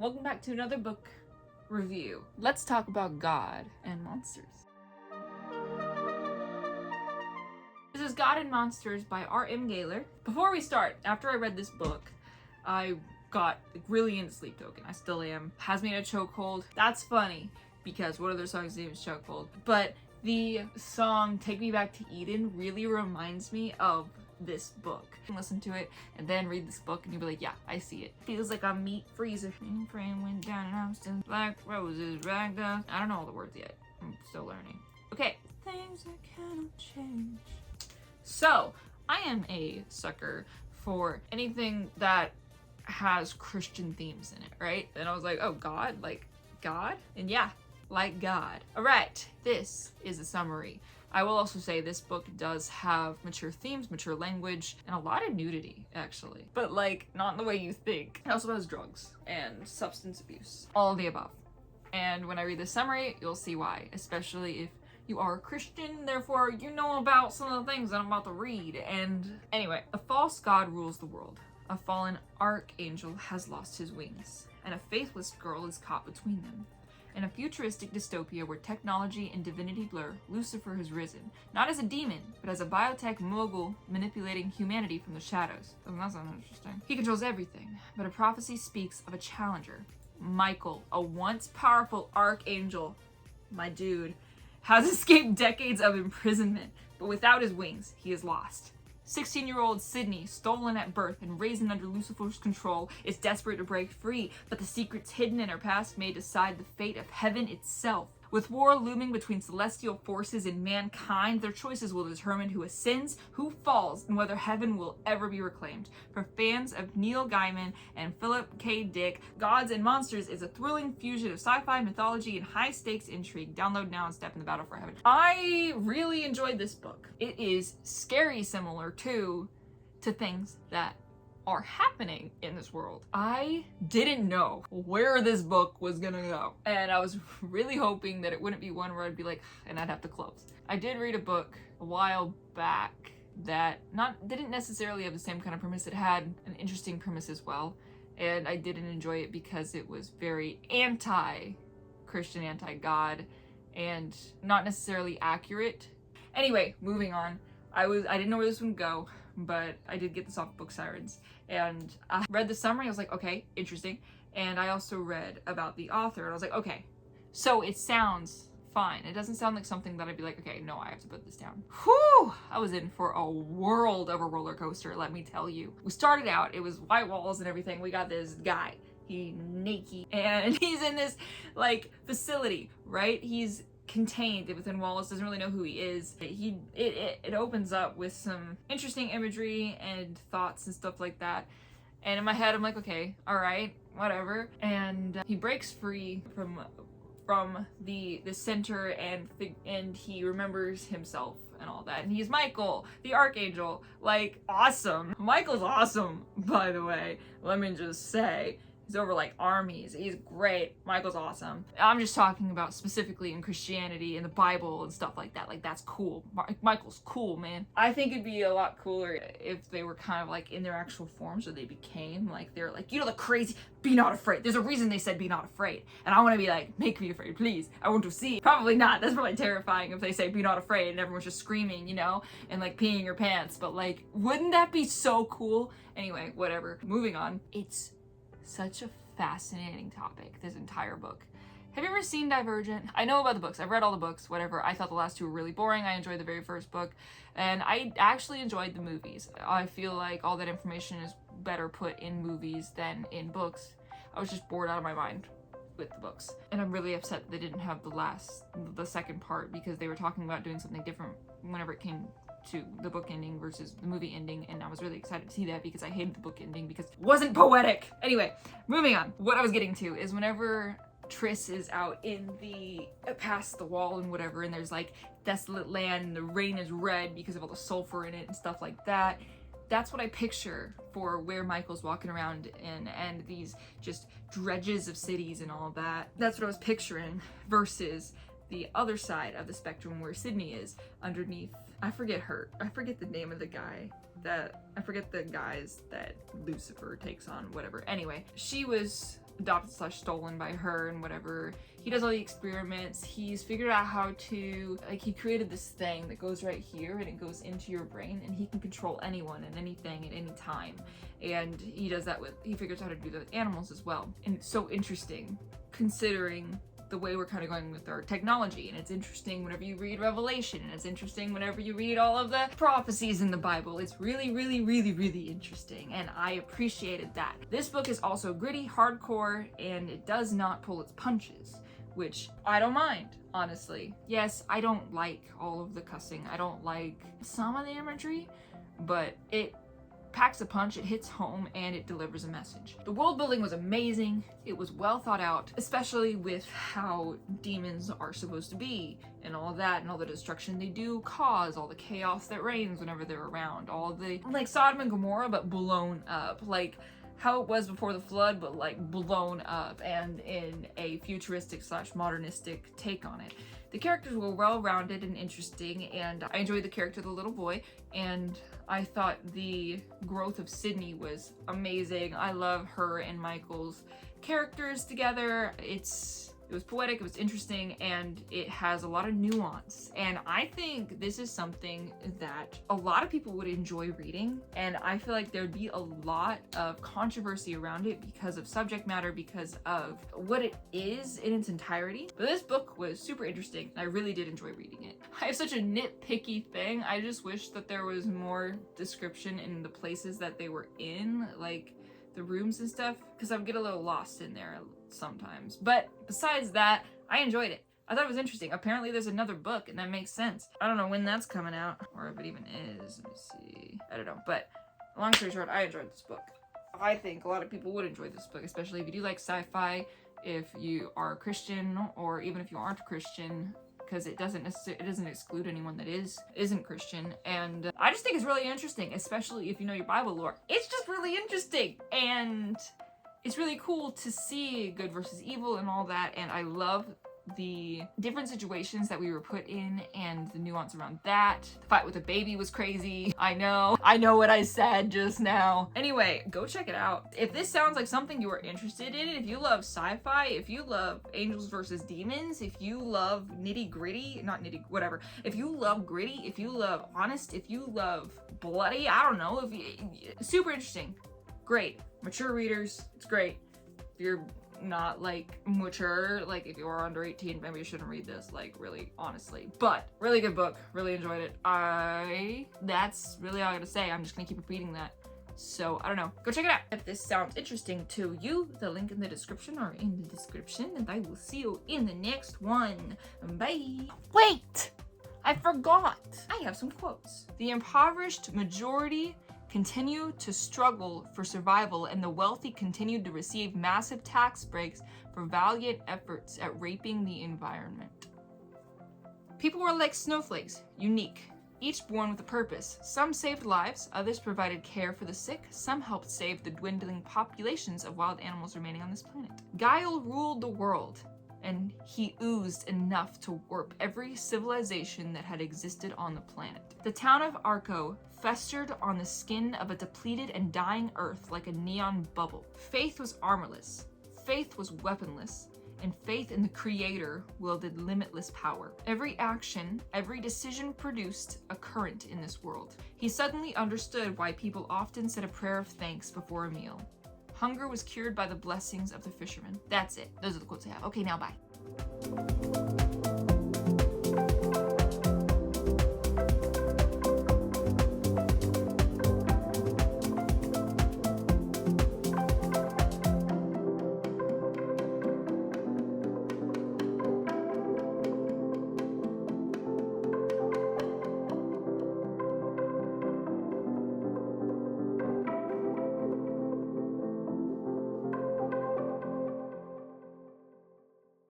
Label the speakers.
Speaker 1: welcome back to another book review. Let's talk about God and Monsters. This is God and Monsters by R.M. Gayler. Before we start, after I read this book, I got really into Sleep Token. I still am. Has Me in a Chokehold. That's funny, because one of their songs' name is Chokehold. But the song Take Me Back to Eden really reminds me of this book. You can listen to it and then read this book and you'll be like, yeah, I see it. Feels like a meat freezer. Frame went down and I'm still black roses ragged up. I don't know all the words yet. I'm still learning. Okay. Things that cannot change. So, I am a sucker for anything that has Christian themes in it, right? And I was like, oh, God? Like, God? And yeah, like God. All right, this is a summary. I will also say this book does have mature themes, mature language, and a lot of nudity, actually. But like, not in the way you think. It also has drugs and substance abuse. All of the above. And when I read this summary, you'll see why, especially if you are a Christian, therefore you know about some of the things that I'm about to read. And anyway, a false god rules the world. A fallen archangel has lost his wings, and a faithless girl is caught between them. In a futuristic dystopia where technology and divinity blur, Lucifer has risen, not as a demon, but as a biotech mogul manipulating humanity from the shadows. Doesn't that sound interesting? He controls everything, but a prophecy speaks of a challenger. Michael, a once powerful archangel, my dude, has escaped decades of imprisonment, but without his wings, he is lost. 16-year-old Cydney, stolen at birth and raised under Lucifer's control, is desperate to break free, but the secrets hidden in her past may decide the fate of heaven itself. With war looming between celestial forces and mankind, their choices will determine who ascends, who falls, and whether heaven will ever be reclaimed. For fans of Neil Gaiman and Philip K. Dick, Gods and Monsters is a thrilling fusion of sci-fi, mythology, and high-stakes intrigue. Download now and step in the battle for heaven. I really enjoyed this book. It is scary similar to things that are happening in this world. I didn't know where this book was gonna go, and I was really hoping that it wouldn't be one where I'd be like, and I'd have to close. I did read a book a while back that didn't necessarily have the same kind of premise. It had an interesting premise as well, and I didn't enjoy it because it was very anti-Christian, anti-God, and not necessarily accurate. Anyway, moving on. I didn't know where this would go, but I did get this off Book Sirens, and I read the summary. I was like, okay, interesting. And I also read about the author, and I was like, okay, so it sounds fine. It doesn't sound like something that I'd be like, okay, no, I have to put this down. Whew! I was in for a world of a roller coaster, let me tell you. We started out, it was white walls and everything. We got this guy, he naked, and he's in this like facility, right? He's contained within walls, doesn't really know who he is. It opens up with some interesting imagery and thoughts and stuff like that, and in my head I'm like, okay, all right, whatever. And he breaks free from the center, and he remembers himself and all that, and he's Michael, the archangel. Like, awesome. Michael's awesome, by the way, let me just say. He's over like armies. He's great. Michael's awesome. I'm just talking about specifically in Christianity and the Bible and stuff like that. Like, that's cool. Michael's cool, man. I think it'd be a lot cooler if they were kind of like in their actual forms, or they became like, they're like, you know, the crazy, be not afraid. There's a reason they said be not afraid. And I want to be like, make me afraid, please. I want to see. Probably not. That's probably terrifying if they say be not afraid and everyone's just screaming, you know, and like peeing your pants. But like, wouldn't that be so cool? Anyway, whatever. Moving on. It's such a fascinating topic, this entire book. Have you ever seen Divergent? I know about the books. I've read all the books, whatever. I thought the last two were really boring. I enjoyed the very first book, and I actually enjoyed the movies. I feel like all that information is better put in movies than in books. I was just bored out of my mind with the books, and I'm really upset that they didn't have the second part, because they were talking about doing something different whenever it came to the book ending versus the movie ending, and I was really excited to see that because I hated the book ending because it wasn't poetic. Anyway, moving on. What I was getting to is whenever Triss is out in the past the wall and whatever, and there's like desolate land and the rain is red because of all the sulfur in it and stuff like that. That's what I picture for where Michael's walking around in, and these just dredges of cities and all of that. That's what I was picturing versus the other side of the spectrum where Cydney is underneath. I forget the name of the guy I forget the guys that Lucifer takes on, whatever. Anyway, she was adopted / stolen by her and whatever. He does all the experiments. He's figured out how to, like, he created this thing that goes right here and it goes into your brain, and he can control anyone and anything at any time. And he does that he figures out how to do that with animals as well. And it's so interesting considering the way we're kind of going with our technology. And it's interesting whenever you read Revelation, and it's interesting whenever you read all of the prophecies in the Bible. It's really, really, really, really interesting, and I appreciated that. This book is also gritty, hardcore, and it does not pull its punches, which I don't mind, honestly. Yes, I don't like all of the cussing. I don't like some of the imagery, but it packs a punch, it hits home, and it delivers a message. The world building was amazing. It was well thought out, especially with how demons are supposed to be and all that, and all the destruction they do cause, all the chaos that reigns whenever they're around, all the, like Sodom and Gomorrah, but blown up, like how it was before the flood, but like blown up, and in a futuristic / modernistic take on it. The characters were well-rounded and interesting, and I enjoyed the character of the little boy, and I thought the growth of Cydney was amazing. I love her and Michael's characters together. It was poetic, it was interesting, and it has a lot of nuance. And I think this is something that a lot of people would enjoy reading, and I feel like there'd be a lot of controversy around it because of subject matter, because of what it is in its entirety. But this book was super interesting, and I really did enjoy reading it. I have such a nitpicky thing. I just wish that there was more description in the places that they were in, like the rooms and stuff, because I would get a little lost in there sometimes. But besides that, I enjoyed it. I thought it was interesting. Apparently there's another book, and that makes sense. I don't know when that's coming out, or if it even is. Let me see. I don't know. But long story short, I enjoyed this book. I think a lot of people would enjoy this book, especially if you do like sci-fi, if you are a Christian, or even if you aren't a Christian, because it doesn't exclude anyone that isn't Christian. And I just think it's really interesting, especially if you know your Bible lore. It's just really interesting, and it's really cool to see good versus evil and all that. And I love the different situations that we were put in and the nuance around that. The fight with the baby was crazy. I know what I said just now. Anyway, go check it out. If this sounds like something you are interested in, if you love sci-fi, if you love angels versus demons, if you love if you love gritty, if you love honest, if you love bloody, I don't know, super interesting. Great. Mature readers, it's great. If you're not like mature, like if you are under 18, maybe you shouldn't read this, like really, honestly. But really good book, really enjoyed it. That's really all I gotta say. I'm just gonna keep repeating that. So I don't know, go check it out. If this sounds interesting to you, the link in the description or in the description, and I will see you in the next one. Bye. Wait, I forgot. I have some quotes. The impoverished majority continue to struggle for survival, and the wealthy continued to receive massive tax breaks for valiant efforts at raping the environment. People were like snowflakes, unique, each born with a purpose. Some saved lives, others provided care for the sick, some helped save the dwindling populations of wild animals remaining on this planet. Gayler ruled the world, and he oozed enough to warp every civilization that had existed on the planet. The town of Arco festered on the skin of a depleted and dying earth like a neon bubble. Faith was armorless, faith was weaponless, and faith in the Creator wielded limitless power. Every action, every decision produced a current in this world. He suddenly understood why people often said a prayer of thanks before a meal. Hunger was cured by the blessings of the fisherman. That's it. Those are the quotes I have. Okay, now bye.